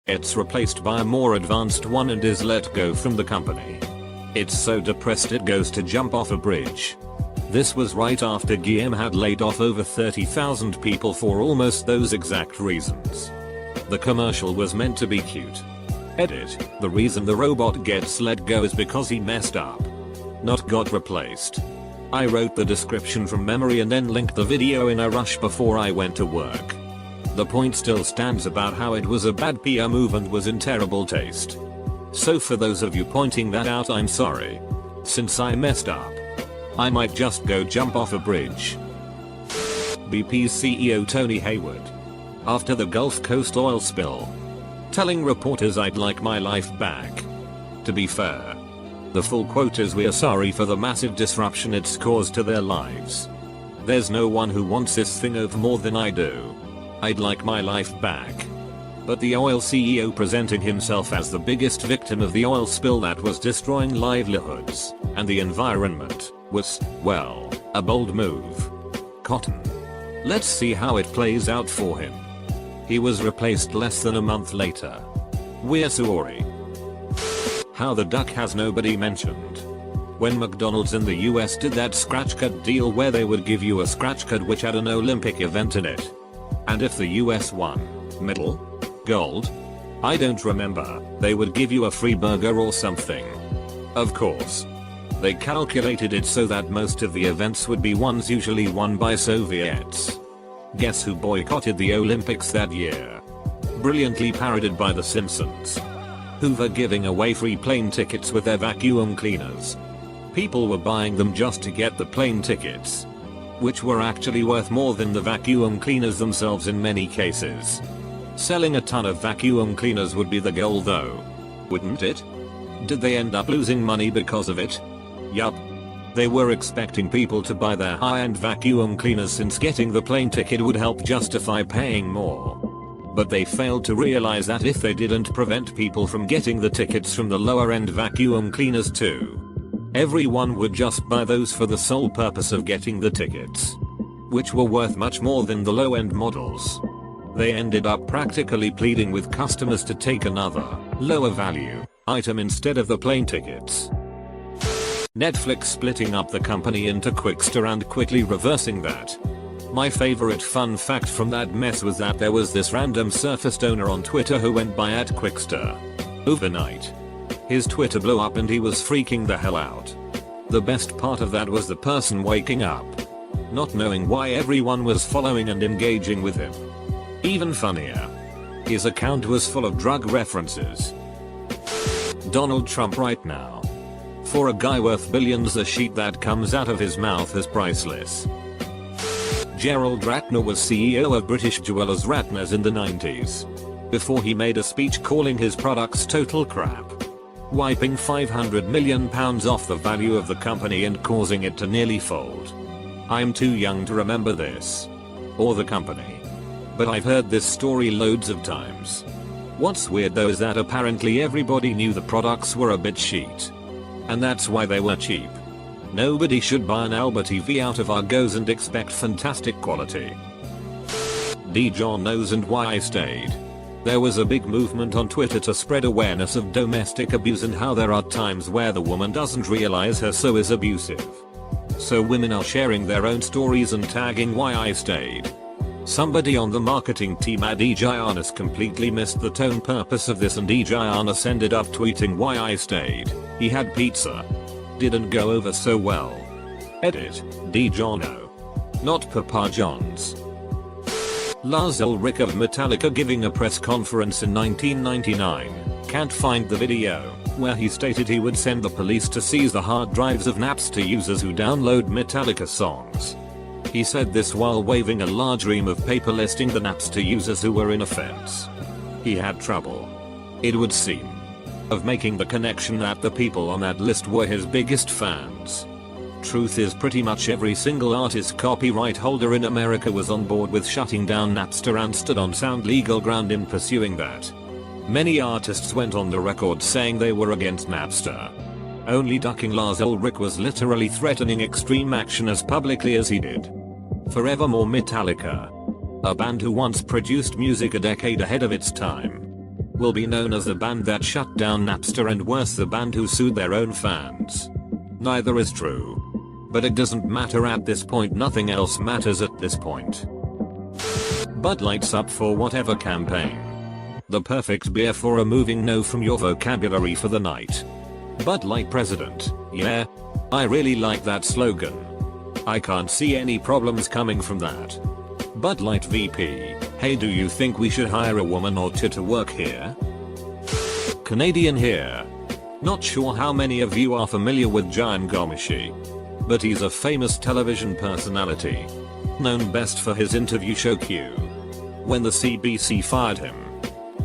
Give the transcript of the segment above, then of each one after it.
It's replaced by a more advanced one and is let go from the company. It's so depressed it goes to jump off a bridge. This was right after GM had laid off over 30,000 people for almost those exact reasons. The commercial was meant to be cute. Edit, the reason the robot gets let go is because he messed up, not got replaced. I wrote the description from memory and then linked the video in a rush before I went to work. The point still stands about how it was a bad PR move and was in terrible taste. So for those of you pointing that out, I'm sorry. Since I messed up, I might just go jump off a bridge. BP's CEO Tony Hayward, after the Gulf Coast oil spill, telling reporters I'd like my life back. To be fair, the full quote is, "We are sorry for the massive disruption it's caused to their lives. There's no one who wants this thing over more than I do. I'd like my life back." But the oil CEO presenting himself as the biggest victim of the oil spill that was destroying livelihoods and the environment was, well, a bold move. Cotton. Let's see how it plays out for him. He was replaced less than a month later. We're sorry. How the duck has nobody mentioned. When McDonald's in the US did that scratch card deal where they would give you a scratch card which had an Olympic event in it. And if the US won, medal, gold, I don't remember, they would give you a free burger or something. Of course. They calculated it so that most of the events would be ones usually won by Soviets. Guess who boycotted the Olympics that year? Brilliantly parodied by The Simpsons. Hoover giving away free plane tickets with their vacuum cleaners. People were buying them just to get the plane tickets, which were actually worth more than the vacuum cleaners themselves in many cases. Selling a ton of vacuum cleaners would be the goal though, wouldn't it? Did they end up losing money because of it? Yup. They were expecting people to buy their high-end vacuum cleaners since getting the plane ticket would help justify paying more. But they failed to realize that if they didn't prevent people from getting the tickets from the lower-end vacuum cleaners too, everyone would just buy those for the sole purpose of getting the tickets, which were worth much more than the low-end models. They ended up practically pleading with customers to take another, lower value, item instead of the plane tickets. Netflix splitting up the company into Quickster and quickly reversing that. My favorite fun fact from that mess was that there was this random surfaced owner on Twitter who went by @Quickster. Overnight, his Twitter blew up and he was freaking the hell out. The best part of that was the person waking up, not knowing why everyone was following and engaging with him. Even funnier, his account was full of drug references. Donald Trump right now. For a guy worth billions, the sheet that comes out of his mouth is priceless. Gerald Ratner was CEO of British jewelers Ratners in the 90s. Before he made a speech calling his products total crap, wiping £500 million off the value of the company and causing it to nearly fold. I'm too young to remember this, or the company, but I've heard this story loads of times. What's weird though is that apparently everybody knew the products were a bit shit, and that's why they were cheap. Nobody should buy an Alba TV out of Argos and expect fantastic quality. John knows and why I stayed. There was a big movement on Twitter to spread awareness of domestic abuse and how there are times where the woman doesn't realize her so is abusive. So women are sharing their own stories and tagging why I stayed. Somebody on the marketing team at Giannis completely missed the tone purpose of this and Giannis ended up tweeting why I stayed. He had pizza. Didn't go over so well. Edit, DiGiorno. Not Papa John's. Lars Ulrich of Metallica giving a press conference in 1999. Can't find the video, where he stated he would send the police to seize the hard drives of Napster users who download Metallica songs. He said this while waving a large ream of paper listing the Napster users who were in offense. He had trouble, it would seem, of making the connection that the people on that list were his biggest fans. Truth is pretty much every single artist copyright holder in America was on board with shutting down Napster and stood on sound legal ground in pursuing that. Many artists went on the record saying they were against Napster. Only ducking Lars Ulrich was literally threatening extreme action as publicly as he did. Forevermore Metallica, a band who once produced music a decade ahead of its time, will be known as the band that shut down Napster, and worse, the band who sued their own fans. Neither is true. But it doesn't matter at this point, nothing else matters at this point. Bud Light's up for whatever campaign. The perfect beer for removing no from your vocabulary for the night. Bud Light president, yeah. I really like that slogan. I can't see any problems coming from that. Bud Light VP, hey, do you think we should hire a woman or two to work here? Canadian here. Not sure how many of you are familiar with Jian Ghomeshi, but he's a famous television personality, known best for his interview show Q. When the CBC fired him,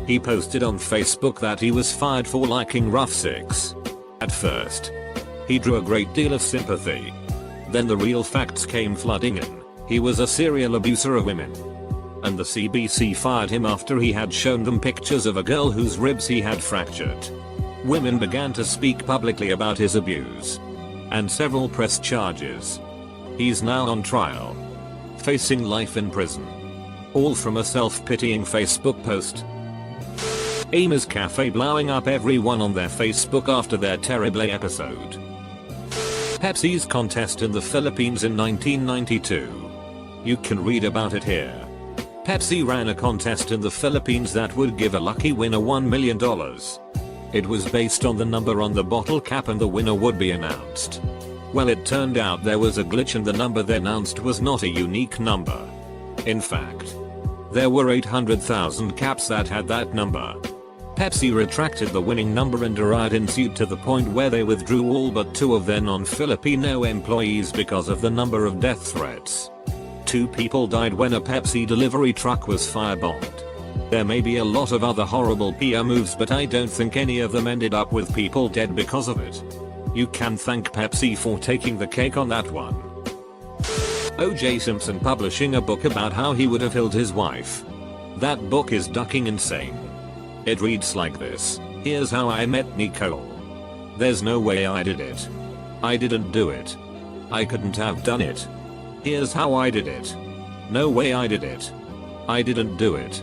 he posted on Facebook that he was fired for liking rough sex. At first, he drew a great deal of sympathy. Then the real facts came flooding in. He was a serial abuser of women. And the CBC fired him after he had shown them pictures of a girl whose ribs he had fractured. Women began to speak publicly about his abuse, and several press charges. He's now on trial, facing life in prison. All from a self-pitying Facebook post. Amy's Cafe blowing up everyone on their Facebook after their terrible episode. Pepsi's contest in the Philippines in 1992. You can read about it here. Pepsi ran a contest in the Philippines that would give a lucky winner $1 million. It was based on the number on the bottle cap, and the winner would be announced. Well, it turned out there was a glitch, and the number they announced was not a unique number. In fact, there were 800,000 caps that had that number. Pepsi retracted the winning number, and a riot ensued to the point where they withdrew all but 2 of their non-Filipino employees because of the number of death threats. 2 people died when a Pepsi delivery truck was firebombed. There may be a lot of other horrible PR moves, but I don't think any of them ended up with people dead because of it. You can thank Pepsi for taking the cake on that one. O.J. Simpson publishing a book about how he would have killed his wife. That book is ducking insane. It reads like this: here's how I met Nicole. There's no way I did it. I didn't do it. I couldn't have done it. Here's how I did it. No way I did it. I didn't do it.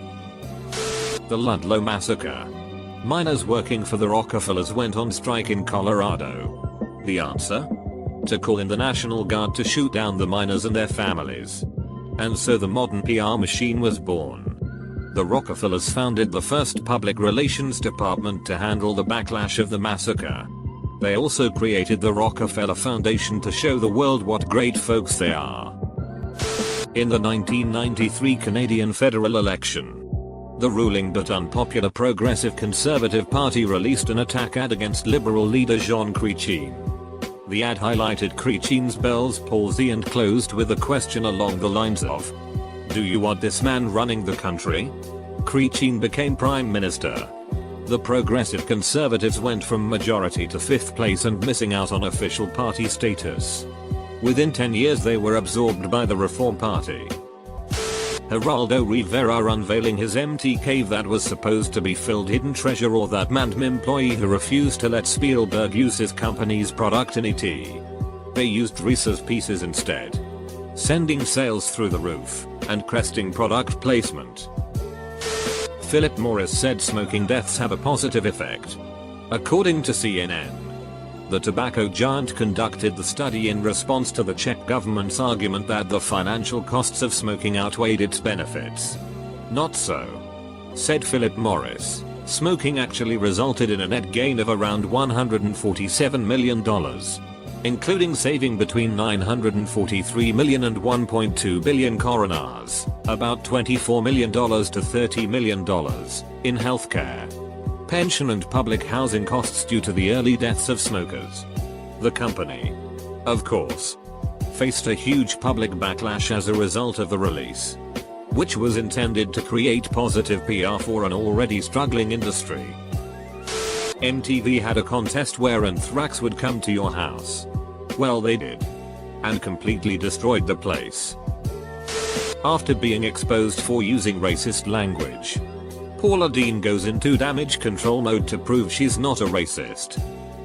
The Ludlow Massacre. Miners working for the Rockefellers went on strike in Colorado. The answer? To call in the National Guard to shoot down the miners and their families. And so the modern PR machine was born. The Rockefellers founded the first public relations department to handle the backlash of the massacre. They also created the Rockefeller Foundation to show the world what great folks they are. In the 1993 Canadian federal election, the ruling but unpopular Progressive Conservative Party released an attack ad against Liberal leader Jean Chrétien. The ad highlighted Chrétien's Bell's palsy and closed with a question along the lines of, "Do you want this man running the country?" Chrétien became Prime Minister. The Progressive Conservatives went from majority to 5th place and missing out on official party status. Within 10 years they were absorbed by the Reform Party. Geraldo Rivera unveiling his empty cave that was supposed to be filled hidden treasure, or that Mantm employee who refused to let Spielberg use his company's product in E.T. They used Reese's Pieces instead, sending sales through the roof and cresting product placement. Philip Morris said smoking deaths have a positive effect. According to CNN, the tobacco giant conducted the study in response to the Czech government's argument that the financial costs of smoking outweighed its benefits. Not so, said Philip Morris. Smoking actually resulted in a net gain of around $147 million, including saving between $943 million and $1.2 billion coroners, about $24 million to $30 million, in healthcare, pension and public housing costs due to the early deaths of smokers. The company, of course, faced a huge public backlash as a result of the release, which was intended to create positive PR for an already struggling industry. MTV had a contest where anthrax would come to your house. Well, they did. And completely destroyed the place. After being exposed for using racist language, Paula Deen goes into damage control mode to prove she's not a racist,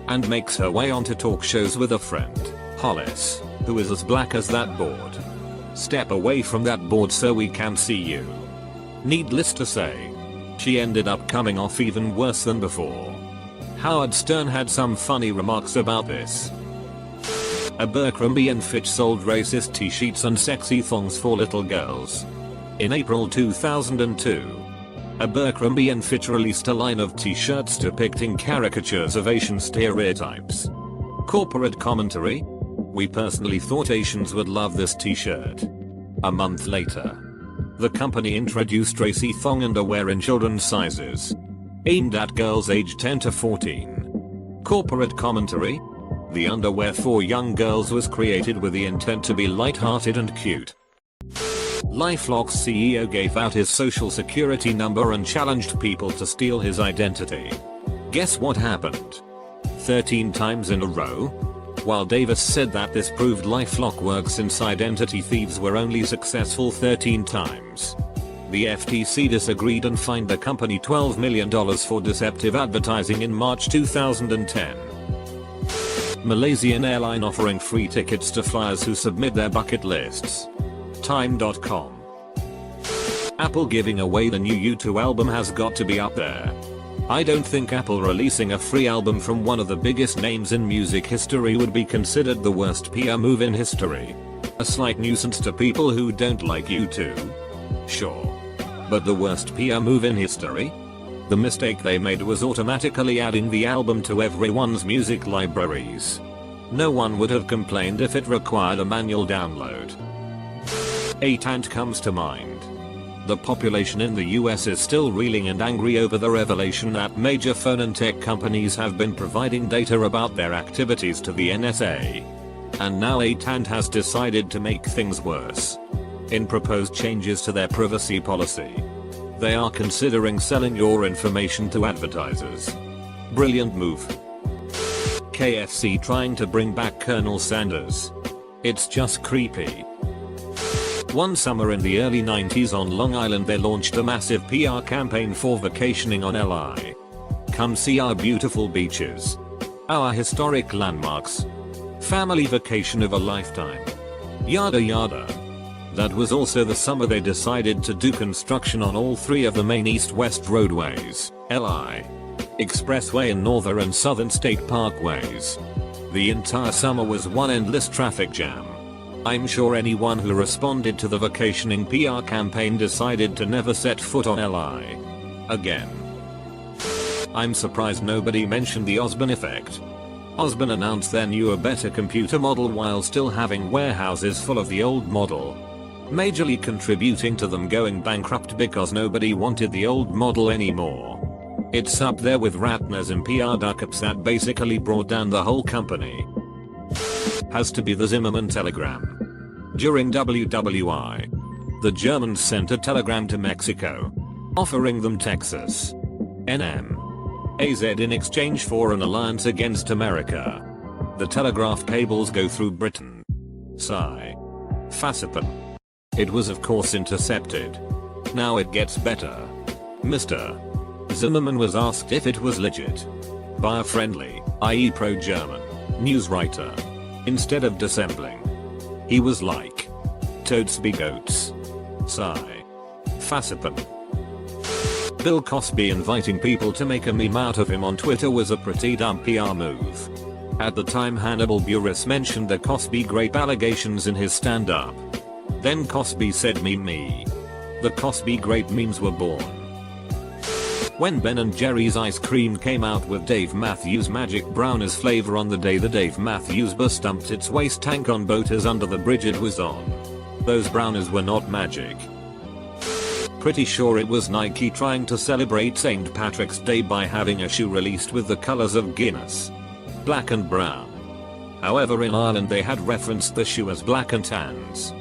and makes her way onto talk shows with a friend, Hollis, who is as black as that board. Step away from that board so we can see you. Needless to say, She ended up coming off even worse than before. Howard Stern had some funny remarks about this. Abercrombie & Fitch sold racist t-shirts and sexy thongs for little girls. In April 2002, Abercrombie & Fitch released a line of t-shirts depicting caricatures of Asian stereotypes. Corporate commentary: "We personally thought Asians would love this t-shirt." A month later, the company introduced racy thong underwear in children's sizes, aimed at girls aged 10 to 14. Corporate commentary: "The underwear for young girls was created with the intent to be light-hearted and cute." LifeLock's CEO gave out his social security number and challenged people to steal his identity. Guess what happened? 13 times in a row? While Davis said that this proved LifeLock worked since identity thieves were only successful 13 times. The FTC disagreed and fined the company $12 million for deceptive advertising in March 2010. Malaysian airline offering free tickets to flyers who submit their bucket lists. Time.com. Apple giving away the new U2 album has got to be up there. I don't think Apple releasing a free album from one of the biggest names in music history would be considered the worst PR move in history. A slight nuisance to people who don't like U2? Sure. But the worst PR move in history? The mistake they made was automatically adding the album to everyone's music libraries. No one would have complained if it required a manual download. A tant comes to mind. The population in the US is still reeling and angry over the revelation that major phone and tech companies have been providing data about their activities to the NSA. And now a tant has decided to make things worse. In proposed changes to their privacy policy, they are considering selling your information to advertisers. Brilliant move. KFC trying to bring back Colonel Sanders. It's just creepy. One summer in the early 90s on Long Island they launched a massive PR campaign for vacationing on LI. Come see our beautiful beaches, our historic landmarks, family vacation of a lifetime, yada yada. That was also the summer they decided to do construction on all three of the main east-west roadways, LI, Expressway and Northern and Southern State Parkways. The entire summer was one endless traffic jam. I'm sure anyone who responded to the vacationing PR campaign decided to never set foot on LI again. I'm surprised nobody mentioned the Osborne effect. Osborne announced their newer better computer model while still having warehouses full of the old model, majorly contributing to them going bankrupt because nobody wanted the old model anymore. It's up there with Ratner's and PR duck-ups that basically brought down the whole company. Has to be the Zimmerman telegram. During WWI, the Germans sent a telegram to Mexico, offering them Texas, NM, AZ in exchange for an alliance against America. The telegraph cables go through Britain. Sigh. Fassipan. It was of course intercepted. Now it gets better. Mr. Zimmerman was asked if it was legit by a friendly, i.e. pro-German, news writer. Instead of dissembling, he was like, "Toads be goats." Sigh. Fassipan. Bill Cosby inviting people to make a meme out of him on Twitter was a pretty dumb PR move. At the time Hannibal Buress mentioned the Cosby grape allegations in his stand-up. Then Cosby said meme me. The Cosby grape memes were born. When Ben & Jerry's ice cream came out with Dave Matthews Magic Brown as flavor on the day the Dave Matthews bus dumped its waste tank on boaters under the bridge it was on, those brownies were not magic. Pretty sure it was Nike trying to celebrate St. Patrick's Day by having a shoe released with the colors of Guinness, black and brown. However, in Ireland they had referenced the shoe as black and tans.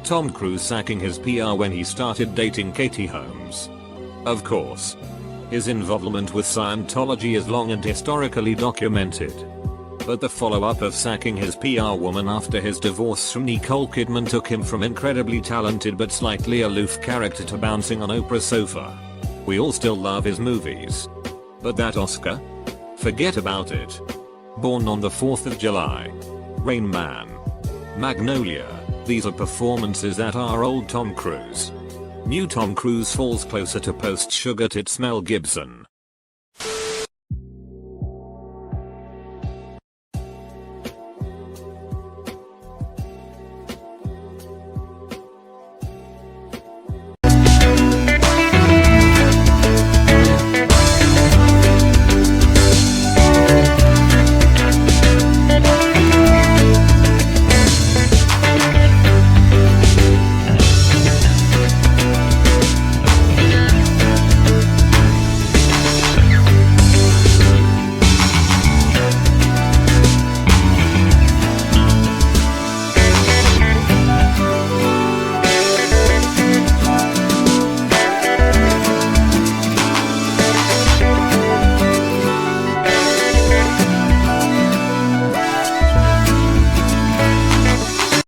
Tom Cruise sacking his PR when he started dating Katie Holmes. Of course. His involvement with Scientology is long and historically documented. But the follow-up of sacking his PR woman after his divorce from Nicole Kidman took him from incredibly talented but slightly aloof character to bouncing on Oprah's sofa. We all still love his movies. But that Oscar? Forget about it. Born on the 4th of July. Rain Man. Magnolia. These are performances that are old Tom Cruise. New Tom Cruise falls closer to post-sugar tit Mel Gibson.